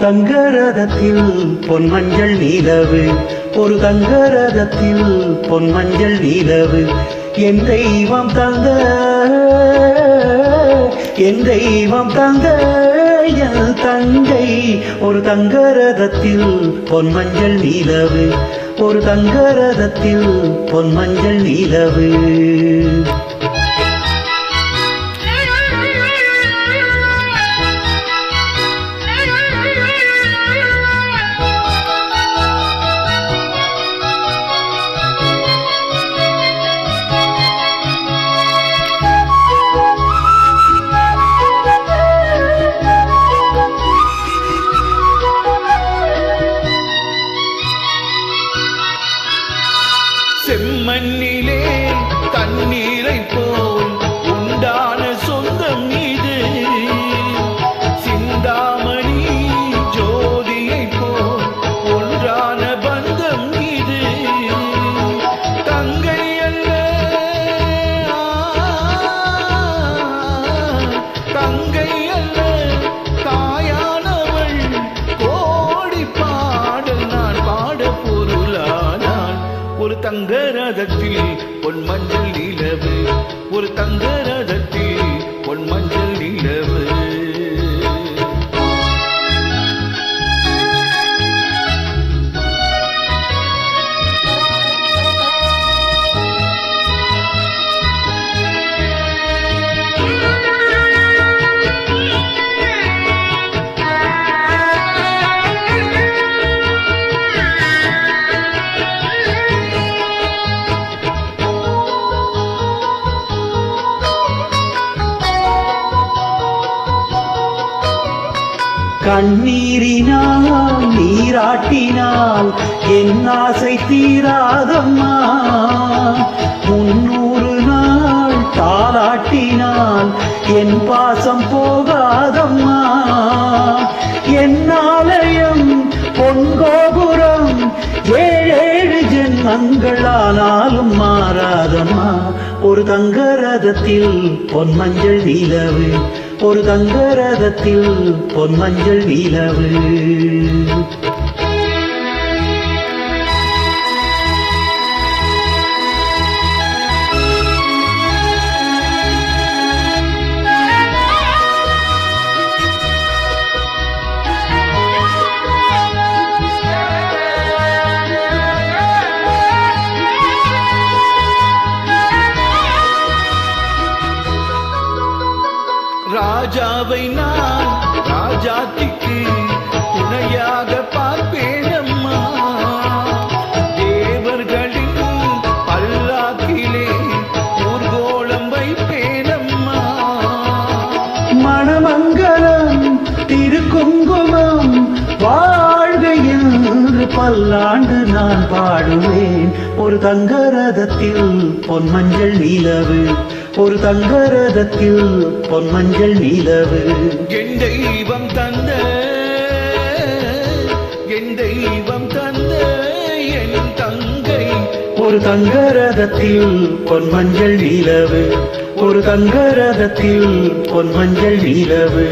தங்கரதத்தில் பொன்மஞ்சள் நீலவு, ஒரு தங்கரதத்தில் பொன்மஞ்சள் நீலவு. என் தெய்வம் தந்த, என் தெய்வம் தந்த என் தங்கை. ஒரு தங்கரதத்தில் பொன்மஞ்சள் நீலவு, ஒரு தங்கரதத்தில் பொன்மஞ்சள் நீலவு. செம்மண்ணிலே தண்ணீரை போல் உண்டான சொந்தம் இது, சிந்தாமணி ஜோதியை போல் ஒன்றான பந்தம் இது. தங்கை அல்ல, தங்கை அல்ல தாயானவள், கோடி பாடல் நான் பாட பொருளானாள். ஒரு தங்கரதத்தில் பொன்மஞ்சள் நீலவு, ஒரு தங்கரதத்தில் பொன்மஞ்சள் நீலவு. கண்ணீரினால் நீராட்டினால் என் ஆசை தீராதம்மா, 300 நாள் தாலாட்டினால் என் பாசம் போகாதம்மா. என் ஆலயம் பொன்கோபுரம் 7 ஜென்மங்களானாலும் மாறாதம்மா. ஒரு தங்கரதத்தில் பொன்மஞ்சள் நீலவு, ஒரு தங்கரதத்தில் பொன்மஞ்சள் நீலவு. ராஜாவை நான் ராஜாத்திக்கு துணையாக பார்ப்பேனம்மா, தேவர்களின் பல்லாக்கிலே ஊர்கோலம் வைப்பேனம்மா. மணமங்கலம் திருக்குங்குமம் வாழ்க என்று பல்லாண்டு நான் பாடுவேன். ஒரு தங்கரதத்தில் பொன்மஞ்சள் நீலவு, ஒரு தங்கரதத்தில் பொன்மஞ்சள் நீலவு. என் தெய்வம் தந்த, என் தெய்வம் தந்த என் தங்கை. ஒரு தங்கரதத்தில் பொன்மஞ்சள் நீலவு, ஒரு தங்கரதத்தில் பொன்மஞ்சள் நீலவு.